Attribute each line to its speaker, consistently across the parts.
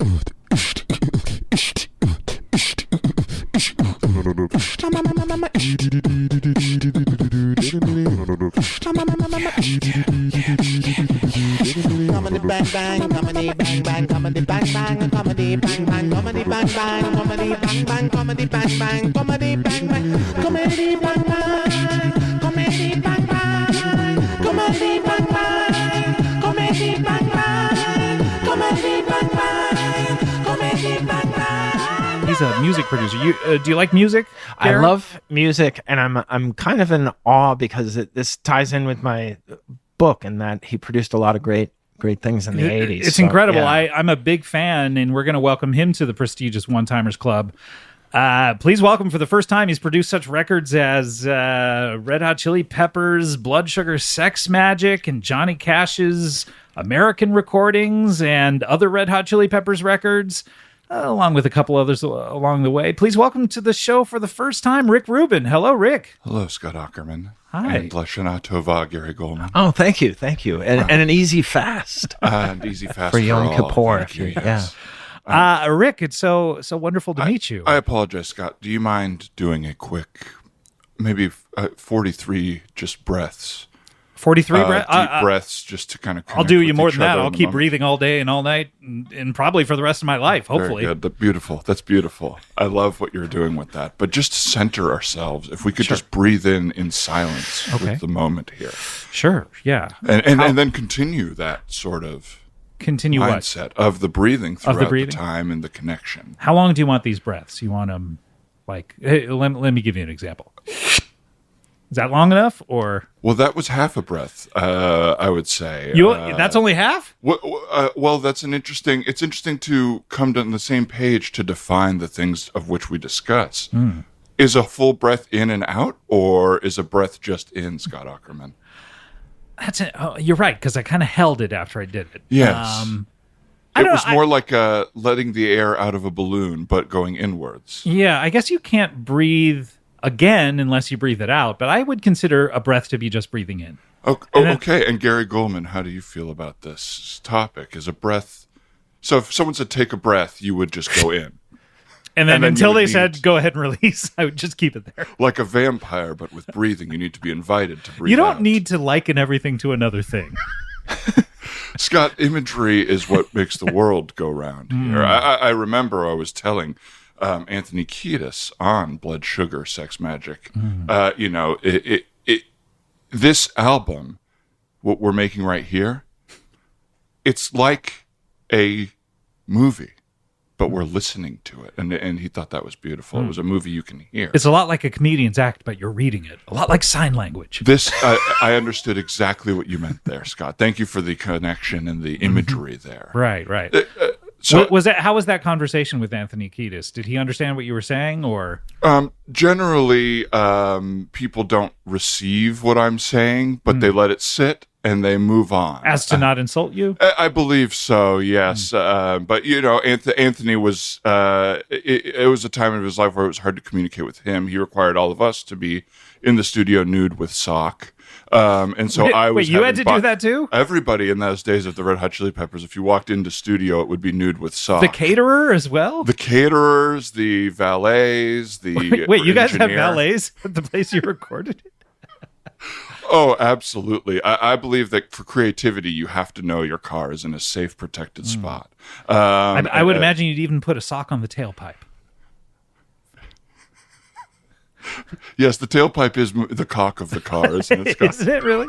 Speaker 1: Comedy bang bang, comedy bang bang, comedy bang bang, comedy bang bang, comedy bang bang, comedy bang bang, comedy bang bang, comedy bang bang, comedy bang bang, comedy bang bang, comedy bang bang, comedy bang bang, comedy bang bang, comedy bang bang.
Speaker 2: He's a music producer. Do you like music,
Speaker 3: I
Speaker 2: Garrett?
Speaker 3: love music, and I'm kind of in awe because this ties in with my book, and that he produced a lot of great things in the 80s.
Speaker 2: It's
Speaker 3: So,
Speaker 2: incredible.
Speaker 3: yeah.
Speaker 2: I'm a big fan, and we're going to welcome him to the prestigious One-Timers Club. Please welcome for the first time. He's produced such records as Red Hot Chili Peppers, Blood Sugar Sex Magic, and Johnny Cash's American recordings, and other Red Hot Chili Peppers records, along with a couple others along the way. Please welcome to the show for the first time, Rick Rubin. Hello, Rick.
Speaker 4: Hello, Scott Aukerman.
Speaker 2: Hi.
Speaker 4: And Lashana Tova, Gary Goldman.
Speaker 3: Oh, thank you. And an easy fast.
Speaker 4: And easy fast
Speaker 3: For Yom
Speaker 4: all.
Speaker 3: Kippur,
Speaker 4: Thank you,
Speaker 3: yeah.
Speaker 4: yes.
Speaker 2: Rick, it's so wonderful to meet you.
Speaker 4: I apologize, Scott. Do you mind doing a quick, maybe 43 just breaths?
Speaker 2: 43 breath.
Speaker 4: Deep breaths just to kind of
Speaker 2: I'll do you more than that. I'll keep breathing all day and all night and probably for the rest of my life, hopefully.
Speaker 4: Very good. Beautiful. That's beautiful. I love what you're doing with that. But just to center ourselves, if we could just breathe in silence with the moment here.
Speaker 2: Sure, yeah.
Speaker 4: And then continue that sort of
Speaker 2: Continue what?
Speaker 4: mindset of the breathing throughout the
Speaker 2: breathing?
Speaker 4: time and the connection.
Speaker 2: How long do you want these breaths? You want them like, hey, let me give you an example. Is that long enough, or?
Speaker 4: Well, that was half a breath, I would say.
Speaker 2: That's only half?
Speaker 4: Well, it's interesting to come to the same page to define the things of which we discuss. Is a full breath in and out, or is a breath just in, Scott Aukerman?
Speaker 2: You're right, because I kind of held it after I did it.
Speaker 4: Yes. It was more like letting the air out of a balloon, but going inwards.
Speaker 2: Yeah, I guess you can't breathe again unless you breathe it out, but I would consider a breath to be just breathing in.
Speaker 4: Okay. And Gary Goldman, how do you feel about this topic? Is a breath... So if someone said take a breath, you would just go in.
Speaker 2: And then until they said go ahead and release, I would just keep it there.
Speaker 4: Like a vampire, but with breathing. You need to be invited to breathe
Speaker 2: You don't
Speaker 4: out.
Speaker 2: need to liken everything to another thing.
Speaker 4: Scott, imagery is what makes the world go round here. I remember I was telling Anthony Kiedis on Blood Sugar Sex Magic, this album, what we're making right here, it's like a movie, but we're listening to it. And he thought that was beautiful. It was a movie you can hear.
Speaker 2: It's a lot like a comedian's act, but you're reading it. A lot like sign language.
Speaker 4: This, I understood exactly what you meant there, Scott. Thank you for the connection and the imagery there.
Speaker 2: Right.
Speaker 4: So
Speaker 2: How was that conversation with Anthony Kiedis? Did he understand what you were saying, or?
Speaker 4: Generally, people don't receive what I'm saying, but they let it sit and they move on.
Speaker 2: As to not insult you?
Speaker 4: I believe so, yes. But, Anthony was, it was a time in his life where it was hard to communicate with him. He required all of us to be in the studio nude with sock. And so I was.
Speaker 2: Wait, you had to do that too?
Speaker 4: Everybody in those days of the Red Hot Chili Peppers, if you walked into studio, it would be nude with sock.
Speaker 2: The caterer as well?
Speaker 4: The caterers, the valets, the
Speaker 2: Wait, you guys have
Speaker 4: engineer.
Speaker 2: valets at the place you recorded it?
Speaker 4: Oh, absolutely. I believe that for creativity, you have to know your car is in a safe, protected spot.
Speaker 2: I would imagine you'd even put a sock on the tailpipe.
Speaker 4: Yes, the tailpipe is the cock of the car, isn't it, Scott?
Speaker 2: Isn't it really?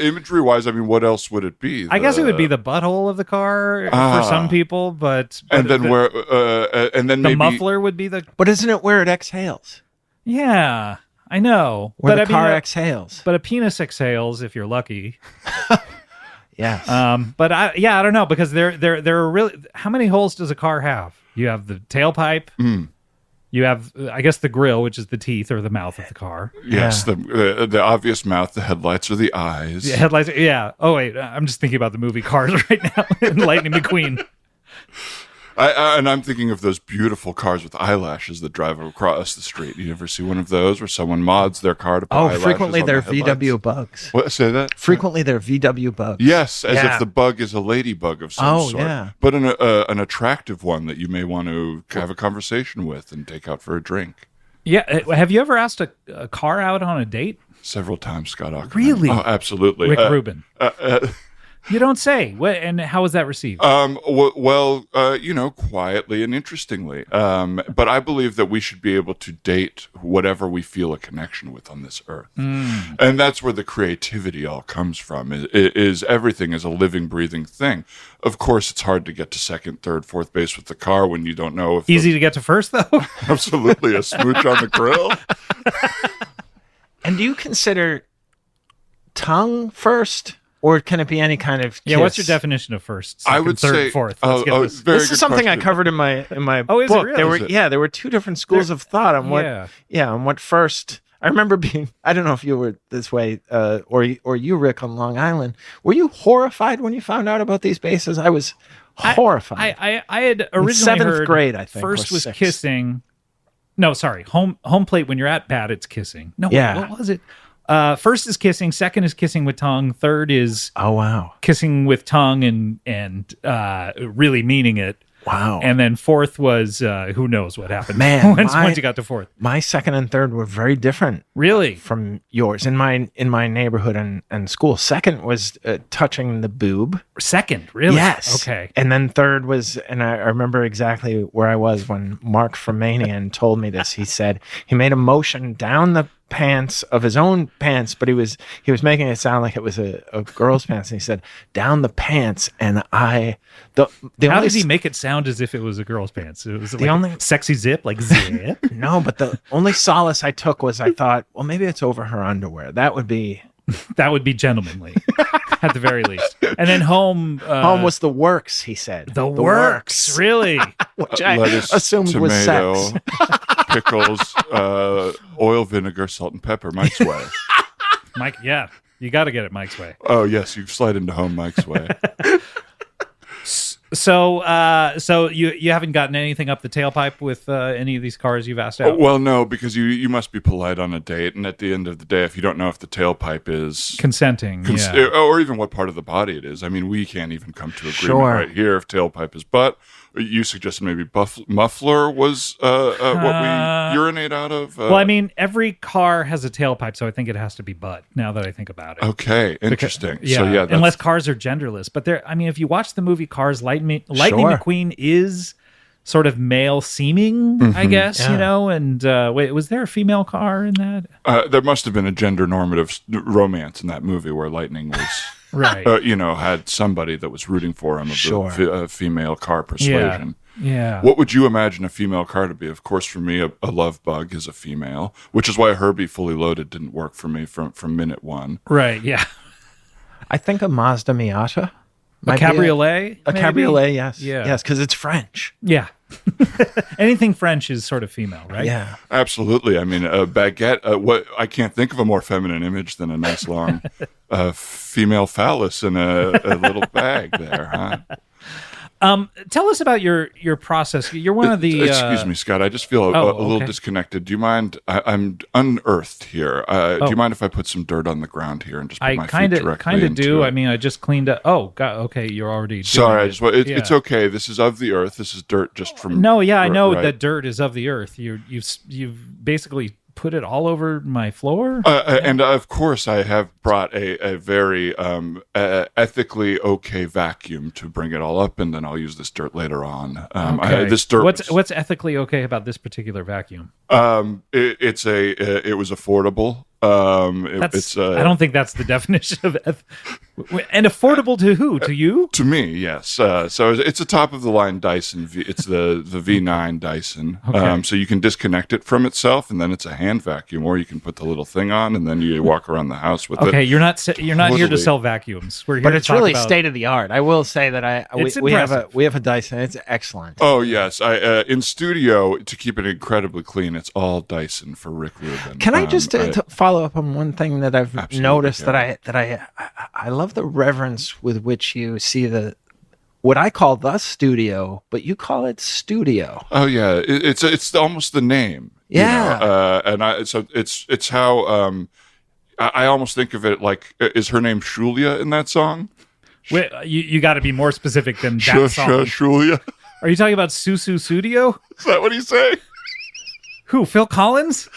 Speaker 4: Imagery-wise, I mean, what else would it be?
Speaker 2: I guess it would be the butthole of the car for some people, but
Speaker 4: and then
Speaker 2: the
Speaker 4: maybe
Speaker 2: muffler would be the.
Speaker 3: But isn't it where it exhales?
Speaker 2: Yeah, I know.
Speaker 3: Where
Speaker 2: but
Speaker 3: the car exhales.
Speaker 2: But a penis exhales if you're lucky.
Speaker 3: Yes.
Speaker 2: But I don't know, because there are really, how many holes does a car have? You have the tailpipe. You have, I guess, the grill, which is the teeth or the mouth of the car.
Speaker 4: Yes, the obvious mouth. The headlights are the eyes.
Speaker 2: Yeah, headlights. Yeah. Oh wait, I'm just thinking about the movie Cars right now. Lightning McQueen.
Speaker 4: And I'm thinking of those beautiful cars with eyelashes that drive across the street. You ever see one of those where someone mods their car to put eyelashes
Speaker 3: frequently
Speaker 4: on
Speaker 3: they're
Speaker 4: the headlights?
Speaker 3: VW bugs.
Speaker 4: What, say that?
Speaker 3: Frequently they're VW bugs.
Speaker 4: Yes, as if the bug is a ladybug of some sort.
Speaker 3: Yeah.
Speaker 4: But an attractive one that you may want to have a conversation with and take out for a drink.
Speaker 2: Yeah. Have you ever asked a car out on a date?
Speaker 4: Several times, Scott Aukerman.
Speaker 2: Really?
Speaker 4: Oh, absolutely.
Speaker 2: Rick Rubin. You don't say. And how was that received?
Speaker 4: Quietly and interestingly. But I believe that we should be able to date whatever we feel a connection with on this earth. And that's where the creativity all comes from, is everything is a living, breathing thing. Of course, it's hard to get to second, third, fourth base with the car when you don't know if...
Speaker 2: Easy to get to first, though?
Speaker 4: Absolutely. A smooch on the grill.
Speaker 3: And do you consider tongue first? Or can it be any kind of kiss?
Speaker 2: Yeah, what's your definition of first? Second,
Speaker 4: I would
Speaker 2: third,
Speaker 4: say
Speaker 2: fourth. Let's get this.
Speaker 3: This is something I covered in my
Speaker 2: Oh, is it
Speaker 3: book.
Speaker 2: really?
Speaker 3: There were two different schools of thought on what on what first. I remember being, I don't know if you were this way or you, Rick, on Long Island. Were you horrified when you found out about these bases? I was horrified.
Speaker 2: I had originally
Speaker 3: in seventh
Speaker 2: heard
Speaker 3: grade, I think,
Speaker 2: first
Speaker 3: or
Speaker 2: was
Speaker 3: sixth.
Speaker 2: kissing. No, sorry. Home plate, when you're at bat, it's kissing. No,
Speaker 3: Yeah.
Speaker 2: what was it? First is kissing, second is kissing with tongue, third is kissing with tongue and really meaning it.
Speaker 3: Wow.
Speaker 2: And then fourth was who knows what happened.
Speaker 3: Man,
Speaker 2: once you got to fourth.
Speaker 3: My second and third were very different.
Speaker 2: Really?
Speaker 3: From yours in my neighborhood and school. Second was touching the boob.
Speaker 2: Second, really?
Speaker 3: Yes.
Speaker 2: Okay.
Speaker 3: And then third was, and I remember exactly where I was when Mark from Manian told me this. He said he made a motion down the pants of his own pants, but he was making it sound like it was a girl's pants, and he said down the pants, and how
Speaker 2: does he make it sound as if it was a girl's pants? It was the only sexy zip, like zip.
Speaker 3: No, but the only solace I took was I thought, well, maybe it's over her underwear. That would be
Speaker 2: gentlemanly at the very least. And then home
Speaker 3: was the works, he said.
Speaker 2: The works. Really?
Speaker 3: Which I
Speaker 4: lettuce,
Speaker 3: assumed
Speaker 4: tomato,
Speaker 3: was sex.
Speaker 4: Pickles, oil, vinegar, salt, and pepper, Mike's way.
Speaker 2: Mike, yeah. You got to get it Mike's way.
Speaker 4: Oh, yes. You slide into home Mike's way.
Speaker 2: So you haven't gotten anything up the tailpipe with any of these cars you've asked out?
Speaker 4: Well, no, because you must be polite on a date, and at the end of the day, if you don't know if the tailpipe is
Speaker 2: consenting,
Speaker 4: or even what part of the body it is, I mean, we can't even come to agreement right here if tailpipe is butt. You suggested maybe muffler was what we urinate out of.
Speaker 2: Well, I mean, every car has a tailpipe, so I think it has to be butt. Now that I think about it.
Speaker 4: Okay, interesting.
Speaker 2: So unless cars are genderless, but if you watch the movie Cars, Lightning McQueen is sort of male seeming, I guess. Yeah. And wait, was there a female car in that?
Speaker 4: There must have been a gender normative romance in that movie where Lightning was.
Speaker 2: Right.
Speaker 4: Had somebody that was rooting for him of the female car persuasion.
Speaker 2: Yeah.
Speaker 4: What would you imagine a female car to be? Of course, for me, a love bug is a female, which is why Herbie Fully Loaded didn't work for me from minute one.
Speaker 2: Right, yeah.
Speaker 3: I think a Mazda Miata.
Speaker 2: A cabriolet?
Speaker 3: A cabriolet, yes.
Speaker 2: Yeah.
Speaker 3: Yes, because it's French.
Speaker 2: Yeah. Anything French is sort of female, right?
Speaker 3: Yeah.
Speaker 4: Absolutely. I mean, a baguette, I can't think of a more feminine image than a nice long female phallus in a little bag there, huh?
Speaker 2: Tell us about your process. You're one of the...
Speaker 4: Excuse me, Scott. I just feel a little disconnected. Do you mind? I'm unearthed here. Do you mind if I put some dirt on the ground here and just put my feet directly into it? I kind of do.
Speaker 2: I mean, I just cleaned up... Oh, God. Okay, you're already...
Speaker 4: Sorry. It's okay. This is of the earth. This is dirt just from...
Speaker 2: No, yeah, I know that dirt is of the earth. You've basically... put it all over my floor?
Speaker 4: And of course, I have brought a very ethically okay vacuum to bring it all up, and then I'll use this dirt later on.
Speaker 2: Okay.
Speaker 4: This dirt.
Speaker 2: What's ethically okay about this particular vacuum?
Speaker 4: It was affordable.
Speaker 2: I don't think that's the definition of and affordable to who? To you?
Speaker 4: To me, yes. So it's a top of the line Dyson. It's the V9 Dyson.
Speaker 2: Okay.
Speaker 4: So you can disconnect it from itself, and then it's a hand vacuum, or you can put the little thing on, and then you walk around the house with it.
Speaker 2: Okay, you're not here to sell vacuums. We're here
Speaker 3: but it's
Speaker 2: to talk
Speaker 3: really
Speaker 2: about...
Speaker 3: state of the art. I will say that we have a Dyson. It's excellent.
Speaker 4: Oh yes, in studio to keep it incredibly clean. It's all Dyson for Rick Rubin.
Speaker 3: Can I just to follow up on one thing that I've noticed that I love the reverence with which you see what I call the studio, but you call it studio.
Speaker 4: Oh yeah, it's almost the name.
Speaker 3: Yeah.
Speaker 4: So it's how I almost think of it like, is her name Shulia in that song?
Speaker 2: Wait, you got to be more specific than that song.
Speaker 4: Shulia.
Speaker 2: Are you talking about Susu Studio?
Speaker 4: Is that what he's saying?
Speaker 2: Who? Phil Collins?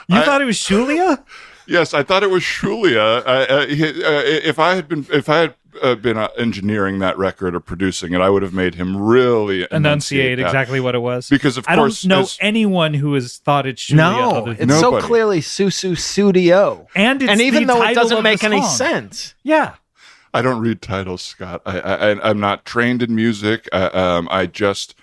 Speaker 2: You thought it was Shulia?
Speaker 4: Yes, I thought it was Shulia. If I had been engineering that record or producing it, I would have made him really
Speaker 2: enunciate exactly what it was.
Speaker 4: Because of course,
Speaker 2: I don't know anyone who has thought it's Shulia.
Speaker 3: No, it's so clearly Susu Studio,
Speaker 2: and
Speaker 3: even though it doesn't make any sense.
Speaker 2: Yeah.
Speaker 4: I don't read titles, Scott. I'm not trained in music. I just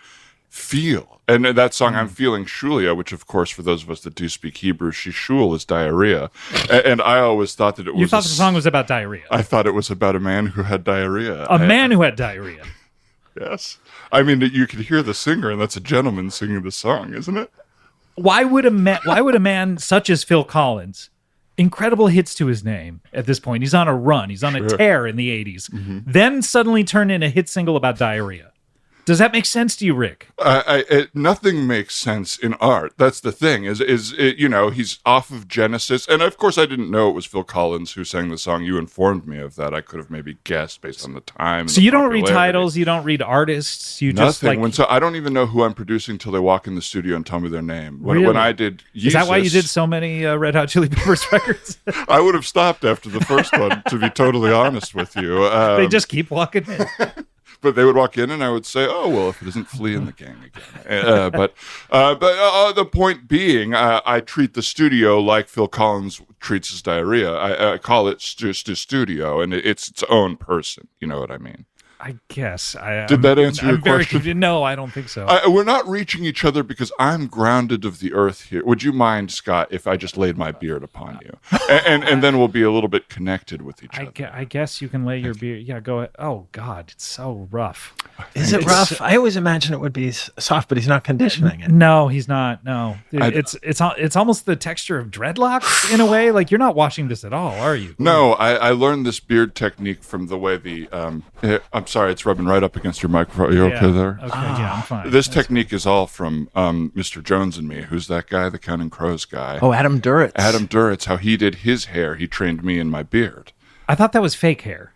Speaker 4: feel. And that song, I'm feeling Shulia, which, of course, for those of us that do speak Hebrew, shishul is diarrhea. And I always thought that it was...
Speaker 2: You thought the song was about diarrhea?
Speaker 4: I thought it was about a man who had diarrhea.
Speaker 2: A man who had diarrhea?
Speaker 4: Yes. I mean, you could hear the singer, and that's a gentleman singing the song, isn't it?
Speaker 2: Why would a man such as Phil Collins... Incredible hits to his name at this point. He's on a run. He's on a tear in the 80s. Mm-hmm. Then suddenly turn in a hit single about diarrhea. Does that make sense to you, Rick?
Speaker 4: Nothing makes sense in art. That's the thing. He's off of Genesis, and of course, I didn't know it was Phil Collins who sang the song. You informed me of that. I could have maybe guessed based on the time.
Speaker 2: So you don't read titles. You don't read artists. You
Speaker 4: nothing.
Speaker 2: just
Speaker 4: I don't even know who I'm producing till they walk in the studio and tell me their name.
Speaker 2: Really?
Speaker 4: When I did,
Speaker 2: is that why you did so many Red Hot Chili Peppers records?
Speaker 4: I would have stopped after the first one, to be totally honest with you.
Speaker 2: They just keep walking in.
Speaker 4: But they would walk in, and I would say, "Oh well, if it isn't Flea and the Gang again." But the point being, I treat the studio like Phil Collins treats his diarrhea. I call it just a studio, and it's its own person. You know what I mean?
Speaker 2: I guess.
Speaker 4: Did that answer your question?
Speaker 2: No, I don't think so.
Speaker 4: We're not reaching each other because I'm grounded of the earth here. Would you mind, Scott, if I just laid my beard upon you? And then we'll be a little bit connected with each other.
Speaker 2: I guess you can lay your beard. Yeah, go ahead. Oh, God, it's so rough.
Speaker 3: Is it rough? I always imagine it would be soft, but he's not conditioning it.
Speaker 2: No, he's not. No. It's almost the texture of dreadlocks in a way. Like, you're not washing this at all, are you?
Speaker 4: No, I learned this beard technique from the way I'm sorry, it's rubbing right up against your microphone. Are you okay there?
Speaker 2: Okay, yeah, I'm fine.
Speaker 4: This technique is all from Mr. Jones and Me. Who's that guy? The Counting Crows guy.
Speaker 3: Oh, Adam Duritz.
Speaker 4: Adam Duritz, how he did his hair. He trained me in my beard.
Speaker 2: I thought that was fake hair.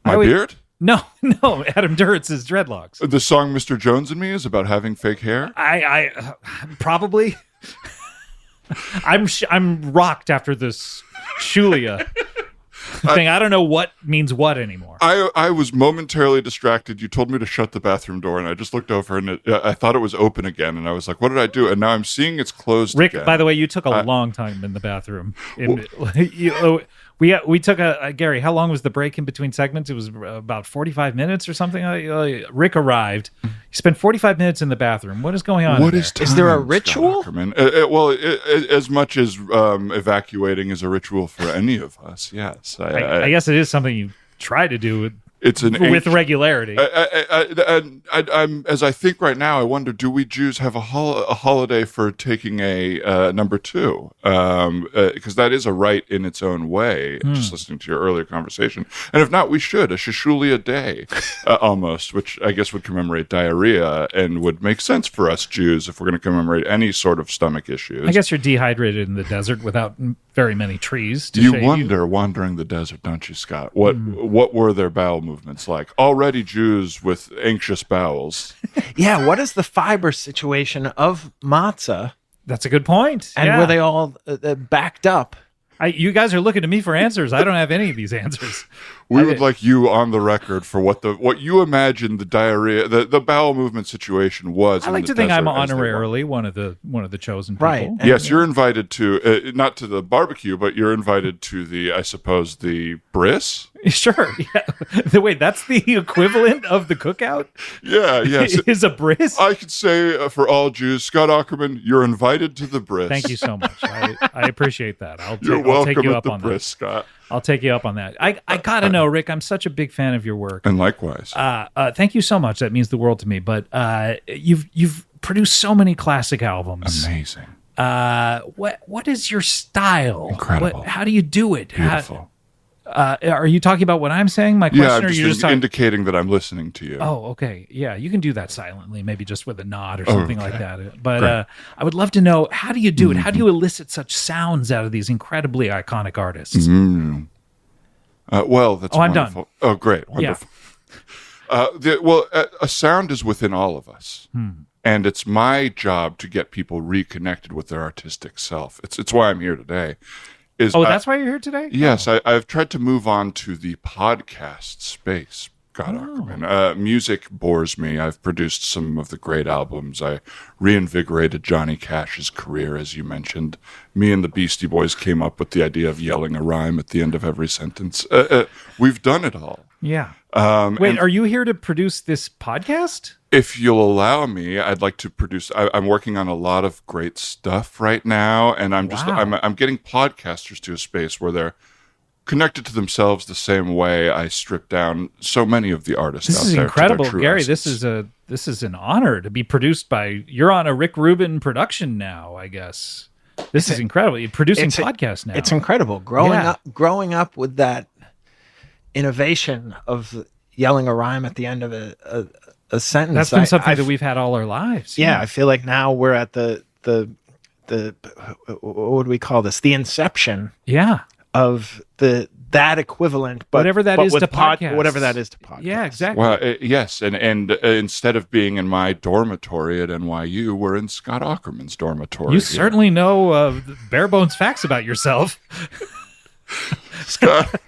Speaker 4: My beard?
Speaker 2: No, Adam Duritz's dreadlocks.
Speaker 4: The song Mr. Jones and Me is about having fake hair?
Speaker 2: I probably... I'm rocked after this Shulia thing. I don't know what means what anymore.
Speaker 4: I was momentarily distracted. You told me to shut the bathroom door, and I just looked over, and I thought it was open again, and I was like, what did I do? And now I'm seeing it's closed
Speaker 2: Rick,
Speaker 4: again.
Speaker 2: by the way, you took a long time in the bathroom. We took Gary, how long was the break in between segments? It was about 45 minutes or something. Rick arrived. He spent 45 minutes in the bathroom. What is going on?
Speaker 3: Is there a ritual?
Speaker 4: As much as evacuating is a ritual for any of us, yes.
Speaker 2: I guess it is something you try to do with regularity.
Speaker 4: I'm as I think right now, I wonder, do we Jews have a holiday for taking a number two? Because that is a rite in its own way, just listening to your earlier conversation. And if not, we should. A Shishulia day, almost, which I guess would commemorate diarrhea and would make sense for us Jews if we're going to commemorate any sort of stomach issues.
Speaker 2: I guess you're dehydrated in the desert without very many trees to
Speaker 4: you wonder, wandering the desert, don't you, Scott? What were their bowel movements like? Already Jews with anxious bowels.
Speaker 3: Yeah, what is the fiber situation of matzah?
Speaker 2: That's a good point.
Speaker 3: And were they all backed up?
Speaker 2: You guys are looking to me for answers. I don't have any of these answers.
Speaker 4: We would like you on the record for what you imagine the diarrhea, the bowel movement situation was.
Speaker 2: I like to think I'm honorarily one of the chosen people.
Speaker 3: Right.
Speaker 4: Yes, you're invited to not to the barbecue, but you're invited to I suppose the bris.
Speaker 2: Sure. Yeah. Wait, that's the equivalent of the cookout?
Speaker 4: Yeah. Yes.
Speaker 2: Is a bris?
Speaker 4: I could say for all Jews, Scott Aukerman, you're invited to the bris.
Speaker 2: Thank you so much. I appreciate that.
Speaker 4: You're welcome take you up on bris, that. Scott.
Speaker 2: I'll take you up on that. I gotta know, Rick, I'm such a big fan of your work.
Speaker 4: And likewise.
Speaker 2: Thank you so much. That means the world to me. But you've produced so many classic albums.
Speaker 4: Amazing.
Speaker 2: What is your style?
Speaker 4: Incredible.
Speaker 2: How do you do it?
Speaker 4: Beautiful.
Speaker 2: Are you talking about what I'm saying? My question,
Speaker 4: Yeah, I'm
Speaker 2: or
Speaker 4: just,
Speaker 2: you just
Speaker 4: indicating that I'm listening to you.
Speaker 2: Oh, okay. Yeah, you can do that silently, maybe just with a nod or something like that. But
Speaker 4: Great.
Speaker 2: I would love to know, how do you do it? How do you elicit such sounds out of these incredibly iconic artists?
Speaker 4: Well, that's
Speaker 2: I'm
Speaker 4: wonderful.
Speaker 2: done.
Speaker 4: Oh, great. Wonderful. A sound is within all of us. And it's my job to get people reconnected with their artistic self. It's why I'm here today.
Speaker 2: That's why you're here today?
Speaker 4: Yes, I've tried to move on to the podcast space, Scott Aukerman. Music bores me. I've produced some of the great albums. I reinvigorated Johnny Cash's career, as you mentioned. Me and the Beastie Boys came up with the idea of yelling a rhyme at the end of every sentence. We've done it all.
Speaker 2: Yeah. Wait, are you here to produce this podcast?
Speaker 4: If you'll allow me, I'd like to produce. I'm working on a lot of great stuff right now, and I'm getting podcasters to a space where they're connected to themselves the same way I strip down so many of the artists.
Speaker 2: This
Speaker 4: out
Speaker 2: is
Speaker 4: there
Speaker 2: incredible,
Speaker 4: to their true
Speaker 2: Gary.
Speaker 4: essence.
Speaker 2: This is an honor to be produced by. You're on a Rick Rubin production now, I guess. This is incredible. You're producing podcasts now.
Speaker 3: It's incredible. Growing up with that innovation of yelling a rhyme at the end of a sentence.
Speaker 2: That's been something that we've had all our lives.
Speaker 3: Yeah, I feel like now we're at the what would we call this? The inception.
Speaker 2: Yeah.
Speaker 3: Of that equivalent, but
Speaker 2: whatever that is to podcast.
Speaker 3: Whatever that is to podcast.
Speaker 2: Yeah, exactly.
Speaker 4: Well, yes, and instead of being in my dormitory at NYU, we're in Scott Aukerman's dormitory.
Speaker 2: You certainly know bare bones facts about yourself.
Speaker 4: Scott,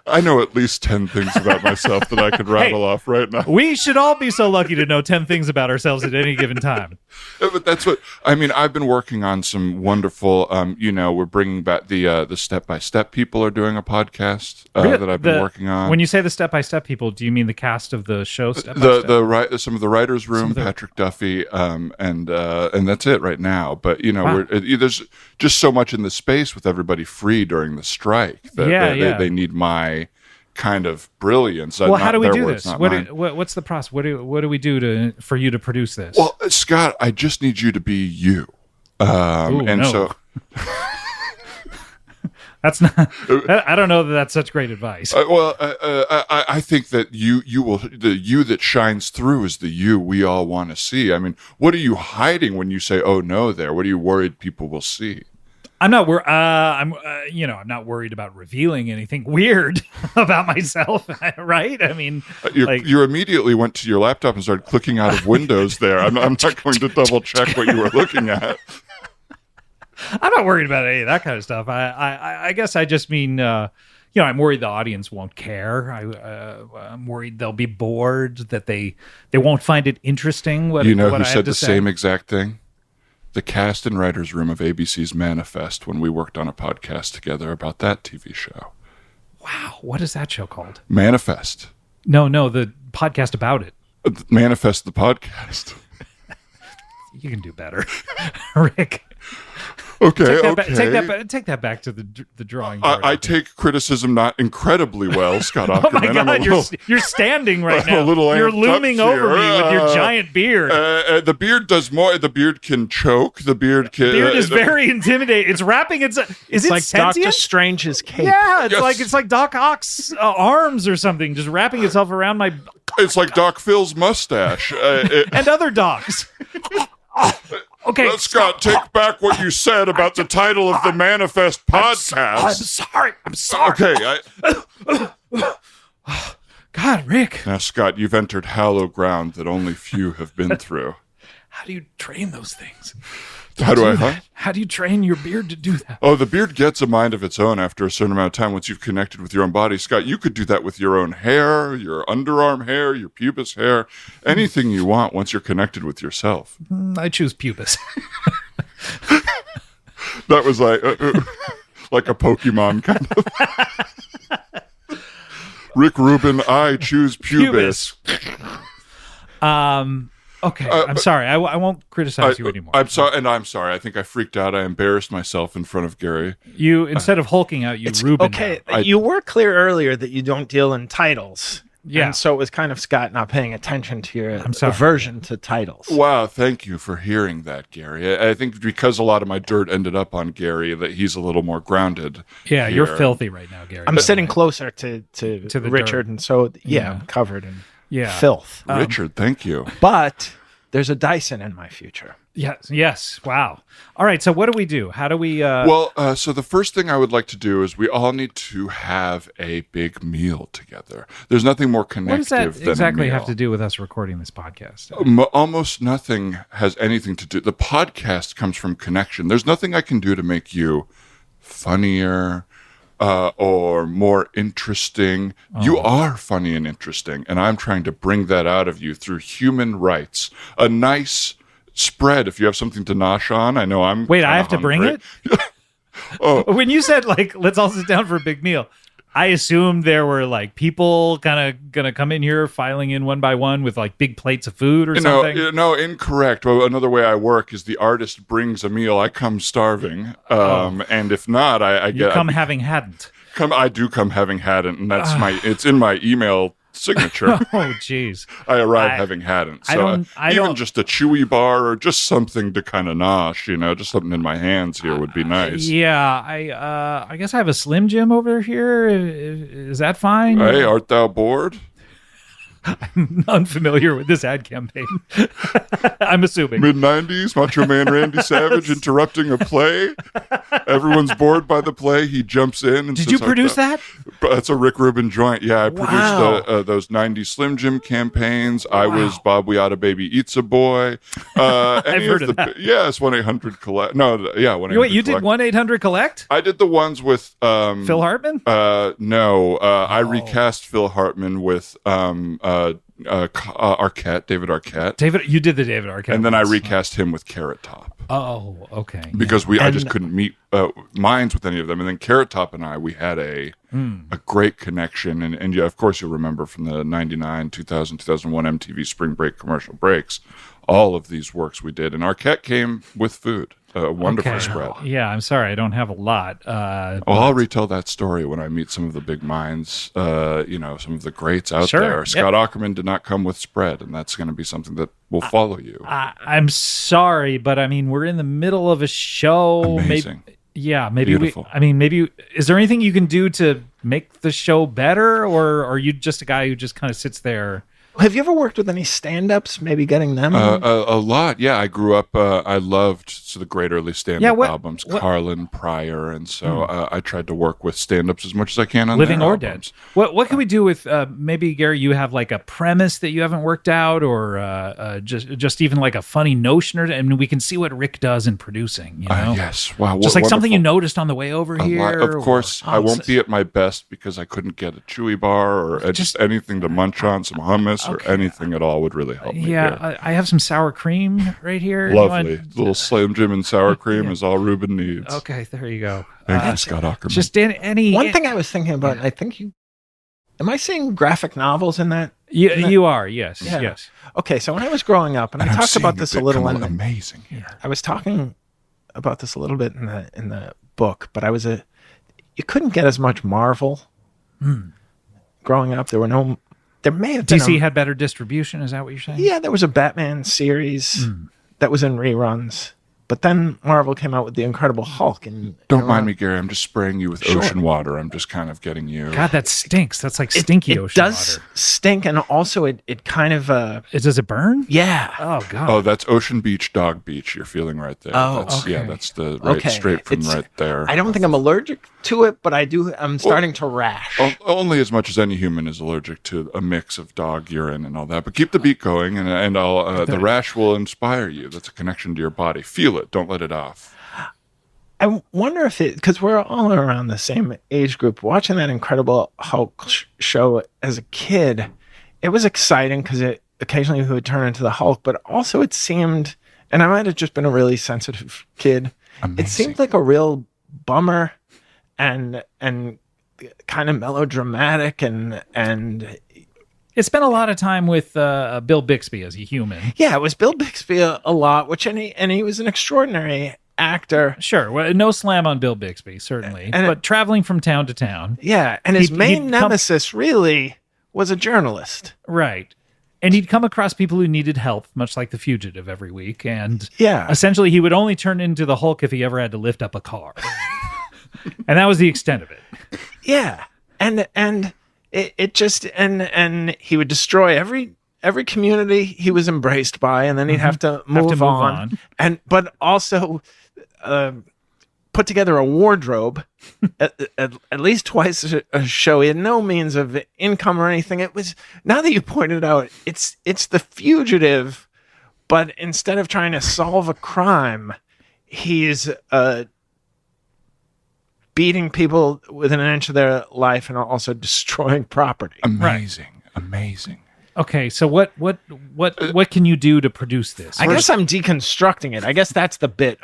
Speaker 4: I know at least 10 things about myself that I could rattle off right now.
Speaker 2: We should all be so lucky to know 10 things about ourselves at any given time.
Speaker 4: But that's what I mean. I've been working on some wonderful. We're bringing back the Step by Step people are doing a podcast that I've been working on.
Speaker 2: When you say the Step by Step people, do you mean the cast of the show? Step by Step?
Speaker 4: Some of the writers' room, Patrick Duffy, and that's it right now. But there's just so much in the space with everybody free during the strike that they need my kind of brilliance.
Speaker 2: Well, how do we do this? What's the process? What do we do for you to produce this?
Speaker 4: Well, Scott, I just need you to be you. So
Speaker 2: that's not. I don't know that that's such great advice.
Speaker 4: I think that the you that shines through is the you we all want to see. I mean, what are you hiding when you say, "Oh no," there? What are you worried people will see?
Speaker 2: I'm not worried. I'm not worried about revealing anything weird about myself, right? I mean,
Speaker 4: you immediately went to your laptop and started clicking out of Windows. There, I'm not going to double check what you were looking at.
Speaker 2: I'm not worried about any of that kind of stuff. I guess I just mean, I'm worried the audience won't care. I'm worried they'll be bored, that they won't find it interesting.
Speaker 4: Who said the same exact thing? The cast and writers' room of ABC's Manifest when we worked on a podcast together about that TV show.
Speaker 2: Wow. What is that show called?
Speaker 4: Manifest.
Speaker 2: No, the podcast about it.
Speaker 4: Manifest the podcast.
Speaker 2: You can do better, Rick.
Speaker 4: Okay,
Speaker 2: Take that back to the drawing board.
Speaker 4: I take criticism not incredible well, Scott Aukerman.
Speaker 2: Oh my God, you're standing right now. You're looming over me with your giant beard.
Speaker 4: The beard does more. The beard can choke. The beard
Speaker 2: is very intimidating. It's wrapping its. Is it
Speaker 3: like
Speaker 2: sentient?
Speaker 3: Doctor Strange's cape?
Speaker 2: Yeah, it's like Doc Ock's arms or something, just wrapping itself around my.
Speaker 4: It's like Doc Phil's mustache
Speaker 2: and other docs. Okay,
Speaker 4: Scott, take back what you said about the title of the Manifest podcast.
Speaker 2: I'm sorry.
Speaker 4: Okay.
Speaker 2: God, Rick.
Speaker 4: Now, Scott, you've entered hallowed ground that only few have been through.
Speaker 2: How do you train those things?
Speaker 4: How do
Speaker 2: you train your beard to do that?
Speaker 4: Oh, the beard gets a mind of its own after a certain amount of time once you've connected with your own body. Scott, you could do that with your own hair, your underarm hair, your pubis hair, anything you want once you're connected with yourself.
Speaker 2: I choose pubis.
Speaker 4: That was like a Pokemon kind of. Rick Rubin, I choose pubis.
Speaker 2: Okay, I'm sorry. I won't criticize you anymore.
Speaker 4: I'm sorry. I think I freaked out. I embarrassed myself in front of Gary.
Speaker 2: You instead of hulking out, you Rubin.
Speaker 3: Okay, you were clear earlier that you don't deal in titles.
Speaker 2: Yeah.
Speaker 3: And so it was kind of Scott not paying attention to your
Speaker 2: sorry.
Speaker 3: aversion to titles.
Speaker 4: Wow, thank you for hearing that, Gary. I think because a lot of my dirt ended up on Gary, that he's a little more grounded.
Speaker 2: Yeah, you're
Speaker 4: here.
Speaker 2: filthy right now, Gary.
Speaker 3: I'm
Speaker 2: by the
Speaker 3: sitting
Speaker 2: way.
Speaker 3: closer to
Speaker 2: the
Speaker 3: Richard,
Speaker 2: dirt.
Speaker 3: and so
Speaker 2: Yeah.
Speaker 3: I'm covered in
Speaker 2: Yeah.
Speaker 3: filth.
Speaker 4: Richard, thank you.
Speaker 3: But there's a Dyson in my future.
Speaker 2: Yes. Wow. All right. So what do we do? How do we?
Speaker 4: So the first thing I would like to do is we all need to have a big meal together. There's nothing more
Speaker 2: What
Speaker 4: connective
Speaker 2: does that
Speaker 4: than
Speaker 2: exactly
Speaker 4: a meal.
Speaker 2: have to do with us recording this podcast?
Speaker 4: Almost nothing has anything to do. The podcast comes from connection. There's nothing I can do to make you funnier or more interesting. You are funny and interesting, and I'm trying to bring that out of you through human rights. A nice spread if you have something to nosh on. I know I'm.
Speaker 2: Wait, I
Speaker 4: kinda
Speaker 2: have to bring
Speaker 4: hungry.
Speaker 2: it? When you said, like, let's all sit down for a big meal, I assumed there were, like, people kind of going to come in here filing in one by one with, like, big plates of food or something.
Speaker 4: No, incorrect. Well, another way I work is the artist brings a meal. I come starving, and if not, I
Speaker 2: You come having hadn't.
Speaker 4: I do come having hadn't, and that's it's in my email signature.
Speaker 2: Oh, jeez.
Speaker 4: I arrive having hadn't. So
Speaker 2: I
Speaker 4: even
Speaker 2: don't-
Speaker 4: just a chewy bar or just something to kind of nosh, just something in my hands here would be nice.
Speaker 2: Yeah, I guess I have a Slim Jim over here. Is that fine?
Speaker 4: Hey, art thou bored?
Speaker 2: Unfamiliar with this ad campaign. I'm assuming.
Speaker 4: Mid-90s, Macho Man Randy Savage interrupting a play. Everyone's bored by the play. He jumps in and
Speaker 2: Did
Speaker 4: says,
Speaker 2: you produce that?
Speaker 4: That's a Rick Rubin joint. Yeah, I
Speaker 2: Wow.
Speaker 4: produced those 90s Slim Jim campaigns. I was Bob We Oughta Baby Eats a Boy. I've
Speaker 2: heard of that.
Speaker 4: Yes, 1-800 collect. No, yeah, 1-800
Speaker 2: Wait, you did
Speaker 4: collect.
Speaker 2: 1-800-COLLECT?
Speaker 4: I did the ones with
Speaker 2: Phil Hartman?
Speaker 4: No, I recast Phil Hartman with Arquette, David Arquette.
Speaker 2: You did the David Arquette.
Speaker 4: And then I
Speaker 2: ones.
Speaker 4: recast him with Carrot Top.
Speaker 2: Oh, okay.
Speaker 4: Because I just couldn't meet minds with any of them, and then Carrot Top and we had a great connection, and yeah, of course you'll remember from the 99, 2000, 2001 MTV Spring Break commercial breaks, all of these works we did, and Arquette came with food, a wonderful
Speaker 2: Okay.
Speaker 4: spread.
Speaker 2: Yeah, I'm sorry, I don't have a lot.
Speaker 4: I'll retell that story when I meet some of the big minds, some of the greats out
Speaker 2: Sure,
Speaker 4: there.
Speaker 2: yep.
Speaker 4: Scott Aukerman did not come with spread, and that's going to be something that will follow you.
Speaker 2: I'm sorry, but I mean, we're in the middle of a show.
Speaker 4: Amazing.
Speaker 2: Maybe
Speaker 4: Beautiful.
Speaker 2: is there anything you can do to make the show better, or are you just a guy who just kind of sits there?
Speaker 3: Have you ever worked with any stand-ups? Maybe getting them?
Speaker 4: A lot, yeah. I grew up. I loved the great early stand-up albums, Carlin, Pryor, and so I tried to work with stand-ups as much as I can on
Speaker 2: Living
Speaker 4: their
Speaker 2: or
Speaker 4: albums.
Speaker 2: dead. What can we do with maybe, Gary? You have like a premise that you haven't worked out, or just even like a funny notion, and we can see what Rick does in producing. You know,
Speaker 4: Yes, wow,
Speaker 2: just like something you
Speaker 4: wonderful.
Speaker 2: noticed on the way over
Speaker 4: A
Speaker 2: here.
Speaker 4: lot. Of course, I won't
Speaker 2: s-
Speaker 4: be at my best because I couldn't get a chewy bar or just anything to munch on, some hummus or anything at all would really help me.
Speaker 2: Yeah,
Speaker 4: here.
Speaker 2: I have some sour cream right here. You
Speaker 4: Lovely.
Speaker 2: want-
Speaker 4: Little Slim Jim and sour cream is all Rubin needs.
Speaker 2: Okay, there you go.
Speaker 4: Thank you, Scott Aukerman.
Speaker 2: Just any
Speaker 3: One thing I was thinking about, and I think am I seeing graphic novels in that?
Speaker 2: you are, yes,
Speaker 3: Yeah.
Speaker 2: yes.
Speaker 3: Okay, so when I was growing up, and I
Speaker 4: I'm
Speaker 3: talked
Speaker 4: seeing
Speaker 3: about this a
Speaker 4: bit
Speaker 3: little
Speaker 4: come
Speaker 3: in the,
Speaker 4: amazing here.
Speaker 3: I was talking about this a little bit in the book, but you couldn't get as much Marvel growing up. There may have been
Speaker 2: DC had better distribution. Is that what you're saying?
Speaker 3: yeah, there was a Batman series that was in reruns, but then Marvel came out with the Incredible Hulk, and
Speaker 4: Don't mind me, Gary. I'm just spraying you with
Speaker 3: Sure.
Speaker 4: ocean water. I'm just kind of getting you.
Speaker 2: God, that stinks. That's like stinky
Speaker 3: it
Speaker 2: ocean
Speaker 3: does
Speaker 2: water.
Speaker 3: stink, and also it kind of
Speaker 2: Does it burn?
Speaker 3: yeah.
Speaker 2: Oh God.
Speaker 4: Oh, that's Ocean Beach, Dog Beach. You're feeling right there.
Speaker 3: Oh,
Speaker 4: that's,
Speaker 2: okay.
Speaker 4: Yeah, that's the right
Speaker 3: Okay.
Speaker 4: straight from
Speaker 3: It's-
Speaker 4: right there.
Speaker 3: I don't think I'm allergic to it, but I'm starting to rash.
Speaker 4: Only as much as any human is allergic to a mix of dog urine and all that. But keep the beat going, and I'll the rash will inspire you. That's a connection to your body. Feel it. Don't let it off.
Speaker 3: I wonder if because we're all around the same age group. Watching that Incredible Hulk show as a kid, it was exciting because it occasionally he would turn into the Hulk, but also it seemed, and I might have just been a really sensitive kid.
Speaker 4: Amazing.
Speaker 3: It seemed like a real bummer and kind of melodramatic and
Speaker 2: It spent a lot of time with Bill Bixby as a human.
Speaker 3: yeah, it was Bill Bixby a lot, and he was an extraordinary actor.
Speaker 2: Sure, well, no slam on Bill Bixby, certainly.
Speaker 3: And
Speaker 2: but traveling from town to town.
Speaker 3: Yeah, and his
Speaker 2: He'd
Speaker 3: main
Speaker 2: come-
Speaker 3: nemesis really was a journalist.
Speaker 2: Right. And he'd come across people who needed help, much like the fugitive every week. And
Speaker 3: Yeah.
Speaker 2: essentially, he would only turn into the Hulk if he ever had to lift up a car. And that was the extent of it.
Speaker 3: Yeah. And it just and he would destroy every community he was embraced by, and then he'd have to move on. But also put together a wardrobe at least twice a show. He had no means of income or anything. It was, now that you pointed out, it's the fugitive, but instead of trying to solve a crime, he's beating people within an inch of their life and also destroying property.
Speaker 4: Amazing.
Speaker 2: Okay, so what can you do to produce this?
Speaker 3: I guess I'm deconstructing it. I guess that's the bit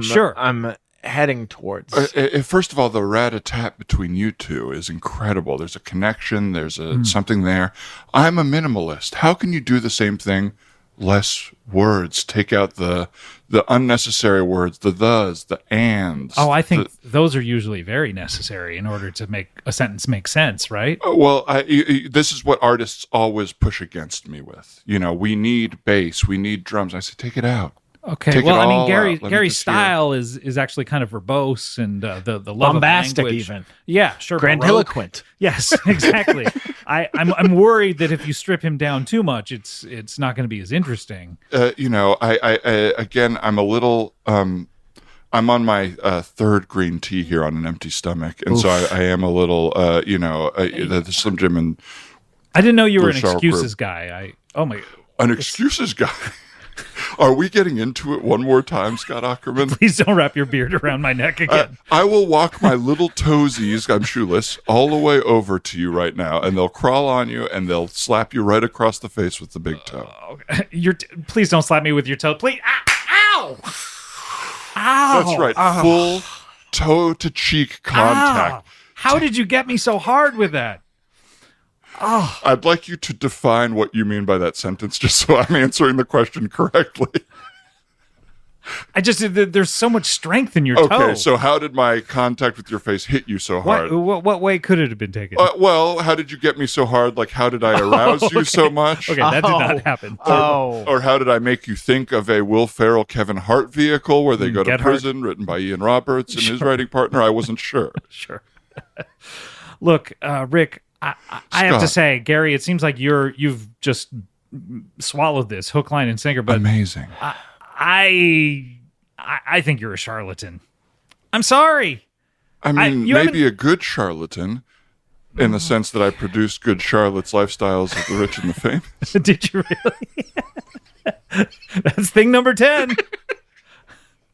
Speaker 2: Sure.
Speaker 3: I'm heading towards.
Speaker 4: First of all, the rat-a-tat between you two is incredible. There's a connection. There's something there. I'm a minimalist. How can you do the same thing? Less words. Take out the unnecessary words, the thes, the ands.
Speaker 2: Oh, I think those are usually very necessary in order to make a sentence make sense, right?
Speaker 4: Well, this is what artists always push against me with. We need bass, we need drums. I say, take it out.
Speaker 2: Okay.
Speaker 4: Take
Speaker 2: Well,
Speaker 4: it
Speaker 2: I mean,
Speaker 4: all
Speaker 2: Gary's
Speaker 4: out. Let me just hear.
Speaker 2: style is actually kind of verbose and the love
Speaker 3: Bombastic
Speaker 2: of language.
Speaker 3: even.
Speaker 2: Yeah, sure. Baroque.
Speaker 3: Grandiloquent.
Speaker 2: Yes, exactly. I'm worried that if you strip him down too much, it's not going to be as interesting.
Speaker 4: I again, I'm a little. I'm on my third green tea here on an empty stomach, and so I am a little. The Slim Jim and
Speaker 2: I didn't know you were an
Speaker 4: Blue
Speaker 2: excuses guy.
Speaker 4: an excuses guy. Are we getting into it one more time, Scott Aukerman?
Speaker 2: Please don't wrap your beard around my neck again.
Speaker 4: I will walk my little toesies, I'm shoeless, all the way over to you right now, and they'll crawl on you, and they'll slap you right across the face with the big toe.
Speaker 2: Please don't slap me with your toe. Please. Ow! Ow!
Speaker 4: That's right. Full toe-to-cheek contact.
Speaker 2: How did you get me so hard with that? Oh.
Speaker 4: I'd like you to define what you mean by that sentence, just so I'm answering the question correctly.
Speaker 2: There's so much strength in your toe.
Speaker 4: Okay, so how did my contact with your face hit you so hard?
Speaker 2: What way could it have been taken?
Speaker 4: Well, how did you get me so hard? Like, how did I arouse you so much?
Speaker 2: Okay, that did not happen.
Speaker 4: Or how did I make you think of a Will Ferrell, Kevin Hart vehicle where they go to prison, written by Ian Roberts and his writing partner? I wasn't sure.
Speaker 2: Sure. Look, Rick, I have to say, Gary, it seems like you've just swallowed this hook, line, and sinker. But
Speaker 4: amazing.
Speaker 2: I think you're a charlatan. I'm sorry.
Speaker 4: I mean, maybe a good charlatan, in the sense that I produced good Charlotte's lifestyles of the rich and the famous.
Speaker 2: Did you really? That's thing number 10.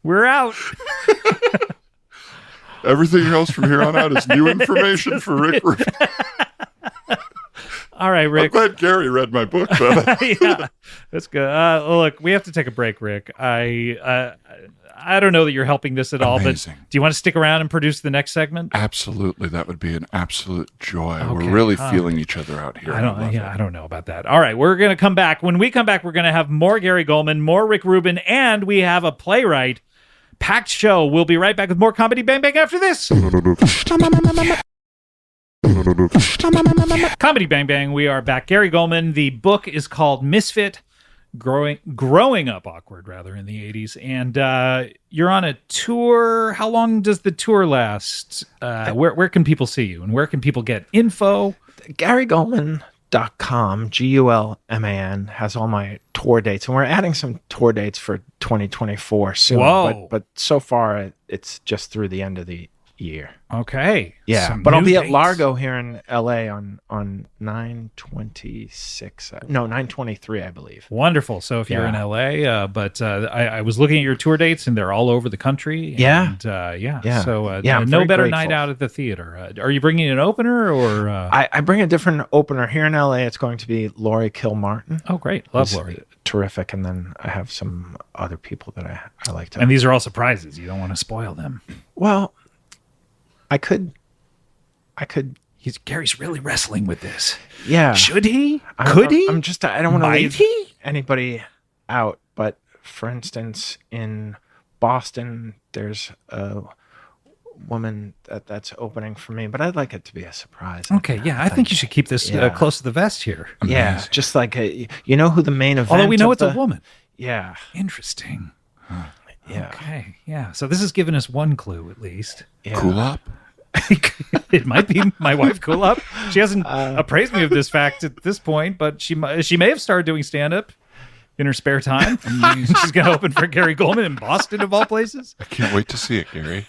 Speaker 2: We're out.
Speaker 4: Everything else from here on out is new information for Rick Rubin.
Speaker 2: All right, Rick.
Speaker 4: I'm glad Gary read my book.
Speaker 2: Yeah, that's good. Look, we have to take a break, Rick. I don't know that you're helping this at all, but do you want to stick around and produce the next segment?
Speaker 4: Absolutely. That would be an absolute joy. Okay. We're really feeling each other out here.
Speaker 2: I don't know about that. All right, we're going to come back. When we come back, we're going to have more Gary Goldman, more Rick Rubin, and we have a playwright. Packed show. We'll be right back with more Comedy Bang Bang after this. Comedy Bang Bang. We are back. Gary Goldman. The book is called Misfit, Growing Up Awkward, rather, in the 80s. And you're on a tour. How long does the tour last? Where can people see you? And where can people get info?
Speaker 3: GaryGoldman.com, GULMAN, has all my tour dates, and we're adding some tour dates for 2024 soon.
Speaker 2: Whoa.
Speaker 3: But so far it's just through the end of the year.
Speaker 2: Okay.
Speaker 3: Yeah, but I'll be at Largo here in LA on 9/23, I believe.
Speaker 2: Wonderful. So if you're in LA, I was looking at your tour dates and they're all over the country.
Speaker 3: Yeah.
Speaker 2: And, So
Speaker 3: I'm
Speaker 2: no
Speaker 3: very
Speaker 2: better
Speaker 3: grateful.
Speaker 2: night out at the theater. Are you bringing an opener or?
Speaker 3: I bring a different opener here in LA. It's going to be Laurie Kilmartin.
Speaker 2: Oh, great. Love Laurie.
Speaker 3: Terrific. And then I have some other people that I like to.
Speaker 2: And these are all surprises. You don't want to spoil them.
Speaker 3: Well, I could.
Speaker 2: Gary's really wrestling with this.
Speaker 3: Yeah.
Speaker 2: Should he? Could he?
Speaker 3: I don't want to leave
Speaker 2: he?
Speaker 3: anybody out. But for instance, in Boston, there's woman that's opening for me, but I'd like it to be a surprise.
Speaker 2: Okay, yeah, I think you should keep this close to the vest here.
Speaker 3: Yeah, just like you know who the main event.
Speaker 2: Although we know
Speaker 3: of
Speaker 2: it's a woman.
Speaker 3: Yeah.
Speaker 2: Interesting.
Speaker 3: Yeah.
Speaker 2: Okay, yeah. So this has given us one clue at least.
Speaker 3: Yeah.
Speaker 4: Kulop?
Speaker 2: It might be my wife Kulop. She hasn't appraised me of this fact at this point, but she may have started doing stand-up in her spare time. She's going to open for Gary Goldman in Boston, of all places.
Speaker 4: I can't wait to see it, Gary.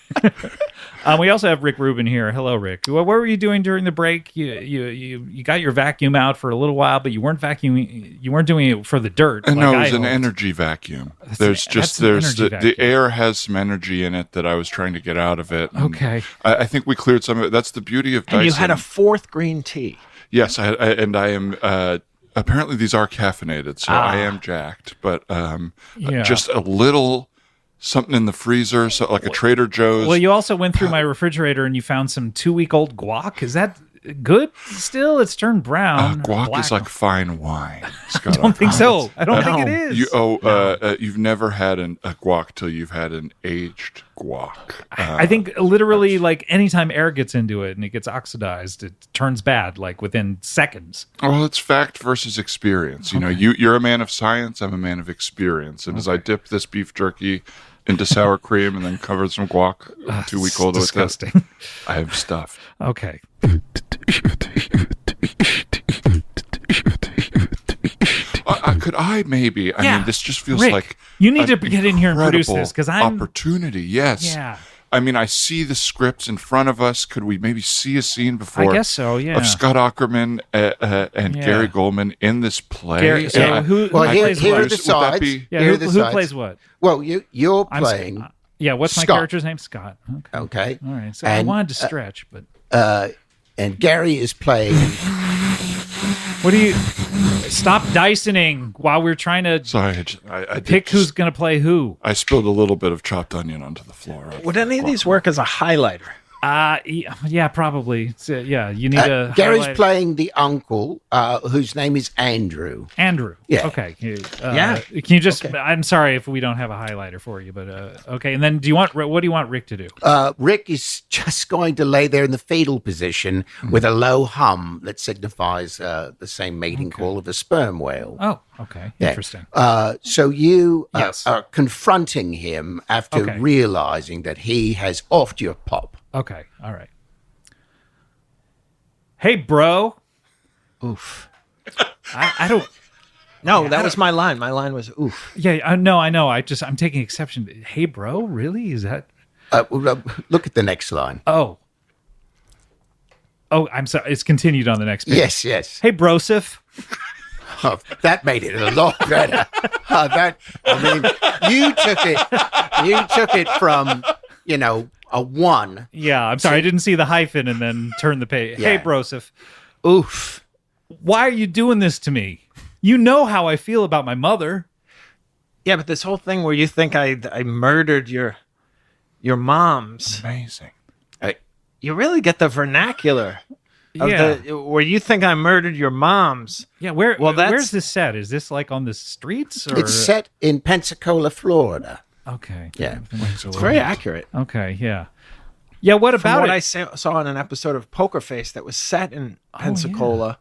Speaker 2: We also have Rick Rubin here. Hello, Rick. What were you doing during the break? You got your vacuum out for a little while, but you weren't vacuuming. You weren't doing it for the dirt.
Speaker 4: No, it was an energy vacuum. The air has some energy in it that I was trying to get out of it.
Speaker 2: Okay.
Speaker 4: I think we cleared some of it. That's the beauty of Dyson.
Speaker 3: And you had a fourth green tea.
Speaker 4: Yes, I am. Apparently, these are caffeinated, so I am jacked. But just a little something in the freezer, so like a Trader Joe's.
Speaker 2: Well, you also went through my refrigerator and you found some 2-week-old guac. Is that good still? It's turned brown.
Speaker 4: Guac is like fine wine, Scott.
Speaker 2: I don't think so. I don't think it is.
Speaker 4: You've never had a guac till you've had an aged guac.
Speaker 2: I think literally like anytime air gets into it and it gets oxidized, it turns bad like within seconds.
Speaker 4: Well, it's fact versus experience. You know, you're a man of science. I'm a man of experience. And as I dip this beef jerky into sour cream and then cover some guac, 2-week-old with
Speaker 2: disgusting.
Speaker 4: I have stuffed.
Speaker 2: Okay.
Speaker 4: Could I maybe? I mean, this just feels
Speaker 2: Rick,
Speaker 4: like
Speaker 2: you need to get in here and produce this because I'm
Speaker 4: opportunity. Yes.
Speaker 2: Yeah.
Speaker 4: I mean, I see the scripts in front of us. Could we maybe see a scene before?
Speaker 2: I guess so. Yeah.
Speaker 4: Of Scott Aukerman and Gary Goldman in this play.
Speaker 2: Who plays
Speaker 5: here
Speaker 2: what?
Speaker 5: are the sides.
Speaker 2: Who plays what?
Speaker 5: Well, you're playing.
Speaker 2: What's my
Speaker 5: Scott.
Speaker 2: character's name? Scott.
Speaker 5: Okay.
Speaker 2: All right. So I wanted to stretch, but
Speaker 5: and Gary is playing.
Speaker 2: What do you stop Dysoning while we're trying to
Speaker 4: Sorry, I
Speaker 2: pick who's going to play who?
Speaker 4: I spilled a little bit of chopped onion onto the floor.
Speaker 3: Would any of these work as a highlighter?
Speaker 2: Yeah, probably. So, yeah, you need a
Speaker 5: Gary's playing the uncle, whose name is Andrew.
Speaker 2: Andrew.
Speaker 5: Yeah.
Speaker 2: Okay. Can you just? Okay. I'm sorry if we don't have a highlighter for you, but okay. And then, what do you want Rick to do?
Speaker 5: Rick is just going to lay there in the fetal position with a low hum that signifies the same mating call of a sperm whale.
Speaker 2: Oh, okay. Yeah. Interesting.
Speaker 5: So you are confronting him after realizing that he has offed your pop.
Speaker 2: Okay. All right. Hey, bro.
Speaker 3: Oof.
Speaker 2: I don't.
Speaker 3: No, that was my line. My line was oof.
Speaker 2: Yeah. No, I know. I'm taking exception. Hey, bro. Really? Is that?
Speaker 5: Look at the next line.
Speaker 2: Oh, I'm sorry. It's continued on the next page.
Speaker 5: Yes.
Speaker 2: Hey, brosif.
Speaker 5: Oh, that made it a lot better. You took it from, a 1.
Speaker 2: Yeah, I'm sorry. I didn't see the hyphen and then turn the page.
Speaker 5: Yeah.
Speaker 2: Hey, brosif.
Speaker 5: Oof.
Speaker 2: Why are you doing this to me? You know how I feel about my mother.
Speaker 3: Yeah, but this whole thing where you think I murdered your moms.
Speaker 4: Amazing.
Speaker 3: You really get the vernacular. Where you think I murdered your moms.
Speaker 2: Yeah, where's this set? Is this like on the streets? Or?
Speaker 5: It's set in Pensacola, Florida.
Speaker 2: Okay.
Speaker 5: Yeah.
Speaker 3: It's very accurate.
Speaker 2: Okay, yeah. Yeah, what about
Speaker 3: what
Speaker 2: it?
Speaker 3: I saw in an episode of Poker Face that was set in Pensacola.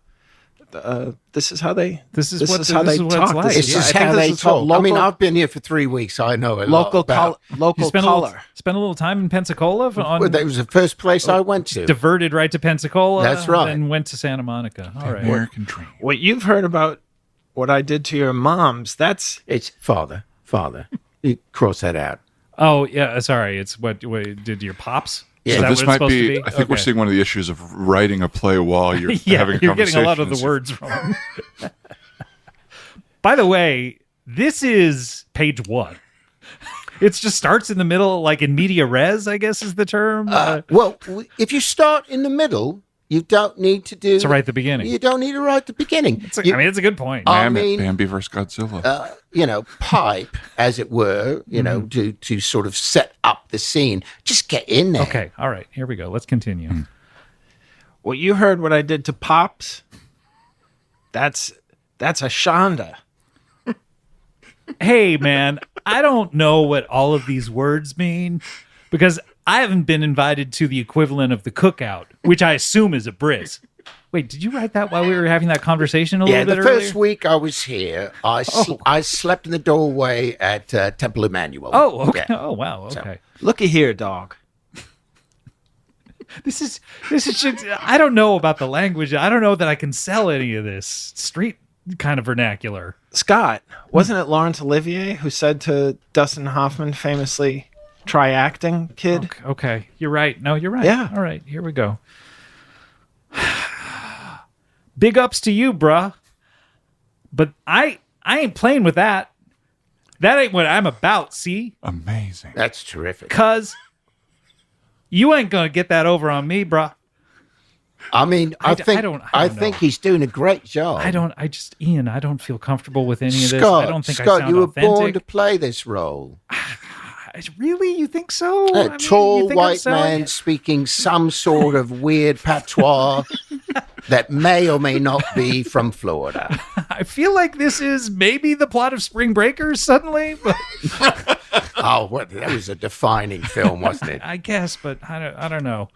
Speaker 3: This is how they talk.
Speaker 2: This is what it's like.
Speaker 5: This is how they talk. I've been here for 3 weeks. So I know a lot about
Speaker 3: local color.
Speaker 2: Spent a little time in Pensacola.
Speaker 5: That was the first place I went to.
Speaker 2: Diverted right to Pensacola.
Speaker 5: That's right.
Speaker 2: And went to Santa Monica. All right.
Speaker 4: American dream.
Speaker 3: What you've heard about what I did to your moms, it's
Speaker 5: father. You cross that out.
Speaker 2: Oh, yeah. Sorry. It's what did your pops?
Speaker 5: Yeah.
Speaker 2: Is
Speaker 4: So
Speaker 2: that
Speaker 4: this
Speaker 2: what it's
Speaker 4: might
Speaker 2: supposed
Speaker 4: be.
Speaker 2: to be?
Speaker 4: I think we're seeing one of the issues of writing a play while you're having a
Speaker 2: you're
Speaker 4: conversation.
Speaker 2: getting a lot of the words wrong. By the way, this is page 1. It just starts in the middle, like in media res, I guess is the term.
Speaker 5: Well, if you start in the middle, you don't need to do.
Speaker 2: To write the beginning.
Speaker 5: You don't need to write the beginning.
Speaker 2: It's a good point.
Speaker 4: Bambi versus Godzilla.
Speaker 5: Pipe, as it were, to sort of set up the scene. Just get in there.
Speaker 2: Okay, all right, here we go. Let's continue.
Speaker 3: Well, you heard what I did to Pops. That's a Shonda.
Speaker 2: Hey, man, I don't know what all of these words mean because I haven't been invited to the equivalent of the cookout, which I assume is a bris. Wait, did you write that while we were having that conversation a little bit earlier?
Speaker 5: Yeah, the first week I was here, I slept in the doorway at Temple Emmanuel.
Speaker 2: Oh, okay.
Speaker 5: Yeah.
Speaker 2: Oh, wow. Okay.
Speaker 3: Looky here, dog.
Speaker 2: This is just, I don't know about the language. I don't know that I can sell any of this street kind of vernacular.
Speaker 3: Scott, wasn't it Laurence Olivier who said to Dustin Hoffman famously, try acting, kid?
Speaker 2: Okay. You're right. No, you're right.
Speaker 3: Yeah.
Speaker 2: All right. Here we go. Big ups to you, bruh. But I ain't playing with that. That ain't what I'm about, see?
Speaker 4: Amazing.
Speaker 5: That's terrific.
Speaker 2: Cuz you ain't going to get that over on me, bruh.
Speaker 5: I mean, I think
Speaker 2: know.
Speaker 5: he's doing a great job.
Speaker 2: Ian, I don't feel comfortable with any of this.
Speaker 5: Scott,
Speaker 2: I don't think I
Speaker 5: Scott,
Speaker 2: sound
Speaker 5: you were
Speaker 2: authentic.
Speaker 5: born to play this role.
Speaker 2: Really? You think so?
Speaker 5: A
Speaker 2: I mean,
Speaker 5: tall
Speaker 2: you think I'm
Speaker 5: white
Speaker 2: selling
Speaker 5: man
Speaker 2: it?
Speaker 5: speaking some sort of weird patois that may or may not be from Florida.
Speaker 2: I feel like this is maybe the plot of Spring Breakers suddenly, but
Speaker 5: Oh, that was a defining film, wasn't it?
Speaker 2: I guess, but I don't know.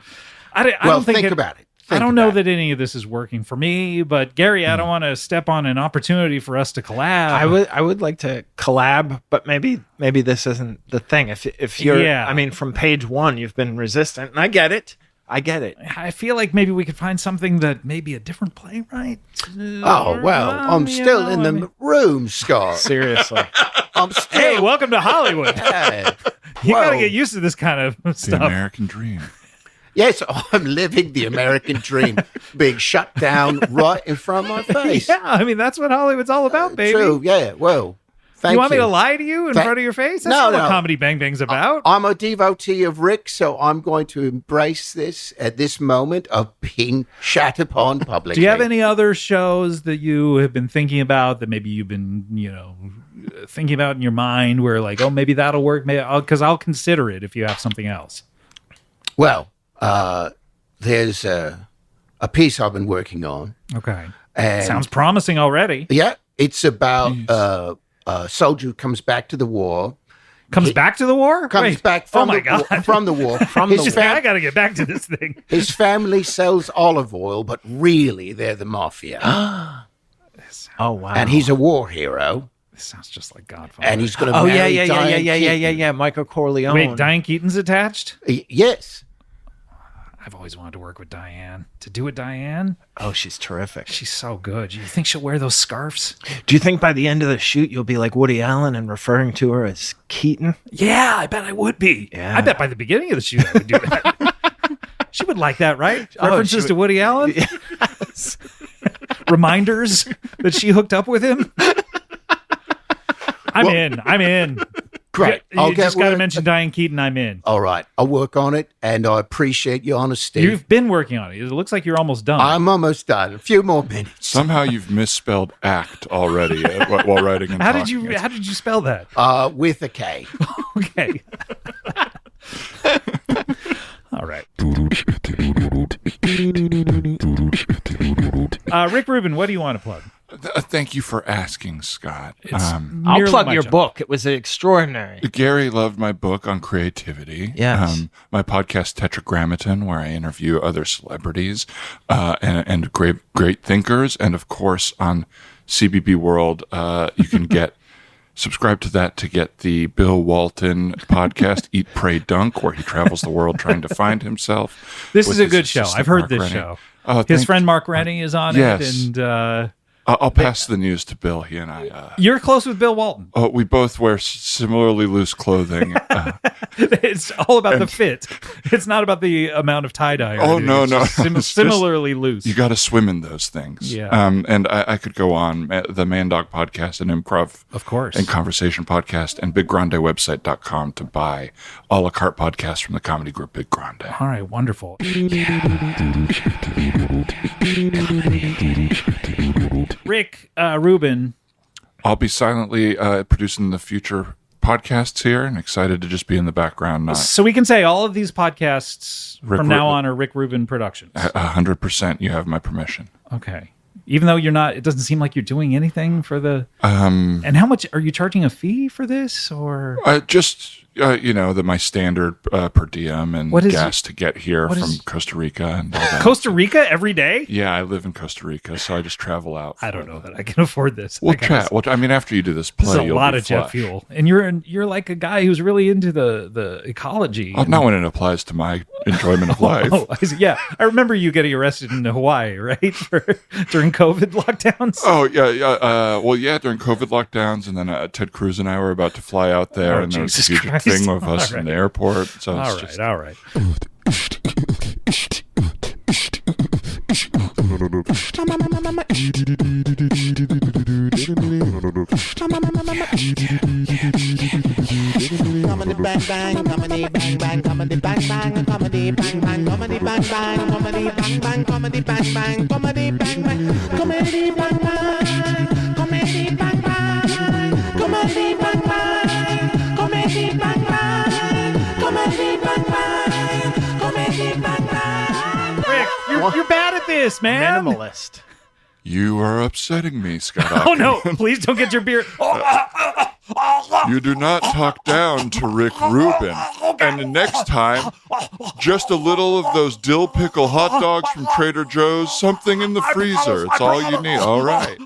Speaker 2: I
Speaker 5: Well,
Speaker 2: don't think
Speaker 5: think about it.
Speaker 2: I don't know that any of this is working for me, but Gary, I don't want to step on an opportunity for us to collab.
Speaker 3: I would like to collab, but maybe this isn't the thing. If you're,
Speaker 2: Yeah.
Speaker 3: I mean, from page one, you've been resistant, and I get it.
Speaker 2: I feel like maybe we could find something that maybe a different playwright.
Speaker 5: Oh, well, I'm still in the room, Scott.
Speaker 3: Seriously.
Speaker 5: I'm still.
Speaker 2: Hey, welcome to Hollywood.
Speaker 5: Yeah.
Speaker 2: You got to
Speaker 5: Whoa.
Speaker 2: get used to this kind of
Speaker 4: The
Speaker 2: stuff.
Speaker 4: American dream.
Speaker 5: Yes, I'm living the American dream, being shut down right in front of my face.
Speaker 2: Yeah, I mean that's what Hollywood's all about, baby.
Speaker 5: True, yeah. Well, thank you.
Speaker 2: You want me to lie to you in front of your face? That's
Speaker 5: No,
Speaker 2: not what
Speaker 5: no.
Speaker 2: Comedy Bang Bang's about.
Speaker 5: I'm a devotee of Rick, so I'm going to embrace this at this moment of being shat upon publicly.
Speaker 2: Do you have any other shows that you have been thinking about that maybe you've been, thinking about in your mind where like, oh, maybe that'll work? Because I'll consider it if you have something else.
Speaker 5: Well, there's a piece I've been working on.
Speaker 2: Okay.
Speaker 5: And
Speaker 2: Sounds promising already.
Speaker 5: yeah, it's about a soldier who comes back to the war.
Speaker 2: Comes back to the war?
Speaker 5: Comes
Speaker 2: Wait.
Speaker 5: back from
Speaker 2: oh my
Speaker 5: the
Speaker 2: God.
Speaker 5: war, from the war.
Speaker 2: He's just like, I got to get back to this thing.
Speaker 5: His family sells olive oil, but really they're the mafia.
Speaker 3: Oh wow.
Speaker 5: And he's a war hero.
Speaker 2: This sounds just like Godfather.
Speaker 5: And he's going to
Speaker 3: Oh
Speaker 5: marry
Speaker 3: yeah.
Speaker 5: Diane Keaton.
Speaker 3: Michael Corleone.
Speaker 2: Wait, Diane Keaton's attached?
Speaker 5: Yes.
Speaker 2: I've always wanted to work with Diane. To do with Diane?
Speaker 3: Oh, she's terrific.
Speaker 2: She's so good. You think she'll wear those scarves?
Speaker 3: Do you think by the end of the shoot you'll be like Woody Allen and referring to her as Keaton?
Speaker 2: Yeah, I bet I would be.
Speaker 3: Yeah.
Speaker 2: I bet by the beginning of the shoot I would do that. She would like that, right? References to Woody Allen?
Speaker 3: Yes.
Speaker 2: Reminders that she hooked up with him? I'm in.
Speaker 5: Great.
Speaker 2: You
Speaker 5: I'll
Speaker 2: just got to
Speaker 5: work-
Speaker 2: mention Diane Keaton, I'm in.
Speaker 5: All right. I'll work on it, and I appreciate your honesty.
Speaker 2: You've been working on it. It looks like you're almost done.
Speaker 5: I'm almost done. A few more minutes.
Speaker 4: Somehow you've misspelled act already while writing and
Speaker 2: How
Speaker 4: talking.
Speaker 2: did you spell that?
Speaker 5: With a K.
Speaker 2: Okay. All right. Rick Rubin, what do you want to plug?
Speaker 4: Thank you for asking, Scott.
Speaker 3: I'll
Speaker 2: Merely
Speaker 3: plug
Speaker 2: my
Speaker 3: your
Speaker 2: job.
Speaker 3: book. It was extraordinary.
Speaker 4: Gary loved my book on creativity.
Speaker 3: Yes.
Speaker 4: My podcast Tetragrammaton, where I interview other celebrities and great thinkers, and of course on CBB World, you can subscribe to that to get the Bill Walton podcast, Eat, Pray, Dunk, where he travels the world trying to find himself.
Speaker 2: This
Speaker 4: with
Speaker 2: is a
Speaker 4: his
Speaker 2: good show.
Speaker 4: assistant,
Speaker 2: I've heard
Speaker 4: Mark
Speaker 2: this
Speaker 4: Rennie.
Speaker 2: show.
Speaker 4: Oh,
Speaker 2: His
Speaker 4: thank
Speaker 2: friend
Speaker 4: you.
Speaker 2: Mark Rennie is on
Speaker 4: Yes.
Speaker 2: it, and
Speaker 4: I'll pass the news to Bill. He and I.
Speaker 2: you're close with Bill Walton.
Speaker 4: We both wear similarly loose clothing.
Speaker 2: It's all about the fit. It's not about the amount of tie-dye. or
Speaker 4: Oh,
Speaker 2: anything.
Speaker 4: no,
Speaker 2: It's
Speaker 4: no.
Speaker 2: just
Speaker 4: It's just-
Speaker 2: similarly loose.
Speaker 4: You got to swim in those things.
Speaker 2: Yeah.
Speaker 4: And I could go on. The Man Dog podcast and Improv.
Speaker 2: Of course.
Speaker 4: And Conversation podcast and BigGrandeWebsite.com to buy a la carte podcasts from the comedy group Big Grande.
Speaker 2: All right, wonderful. Rick Rubin,
Speaker 4: I'll be silently producing the future podcasts here and excited to just be in the background.
Speaker 2: so we can say all of these podcasts
Speaker 4: Rick
Speaker 2: from now
Speaker 4: Rubin.
Speaker 2: on are Rick Rubin Productions.
Speaker 4: 100% you have my permission.
Speaker 2: Okay. Even though you're not, it doesn't seem like you're doing anything for the. And how much are you charging a fee for this, or?
Speaker 4: my standard per diem and
Speaker 2: What is
Speaker 4: gas to get here from Costa Rica and all that.
Speaker 2: Costa Rica every day?
Speaker 4: Yeah, I live in Costa Rica, so I just travel out.
Speaker 2: I don't know that I can afford this.
Speaker 4: We'll chat. Well, I mean, after you do this play,
Speaker 2: This is a
Speaker 4: you'll
Speaker 2: lot
Speaker 4: be
Speaker 2: of jet
Speaker 4: flush.
Speaker 2: fuel, and you're like a guy who's really into the ecology.
Speaker 4: Oh, not when it applies to my enjoyment of life.
Speaker 2: Oh, I see. Yeah, I remember you getting arrested in Hawaii, right, during COVID lockdowns.
Speaker 4: Oh yeah. Well, yeah, during COVID lockdowns, and then Ted Cruz and I were about to fly out there,
Speaker 2: Oh,
Speaker 4: and there was a
Speaker 2: Jesus
Speaker 4: huge
Speaker 2: Christ.
Speaker 4: thing of us
Speaker 2: All
Speaker 4: in
Speaker 2: right.
Speaker 4: the airport. So it's
Speaker 2: All right,
Speaker 4: just,
Speaker 2: all right.
Speaker 1: Comedy bang bang, comedy bang bang, comedy bang bang, comedy bang bang, comedy bang bang, comedy bang bang, comedy bang bang, comedy bang bang, comedy bang bang, comedy bang bang, comedy bang bang, comedy bang bang, comedy bang bang, comedy bang bang.
Speaker 2: Rick, you're bad at this, man.
Speaker 3: Minimalist.
Speaker 4: you are upsetting me, Scott.
Speaker 2: Oh no!
Speaker 4: Aukerman.
Speaker 2: Please don't get your beer.
Speaker 4: You do not talk down to Rick Rubin. And the next time, just a little of those dill pickle hot dogs from Trader Joe's, something in the freezer. It's all you need. All right.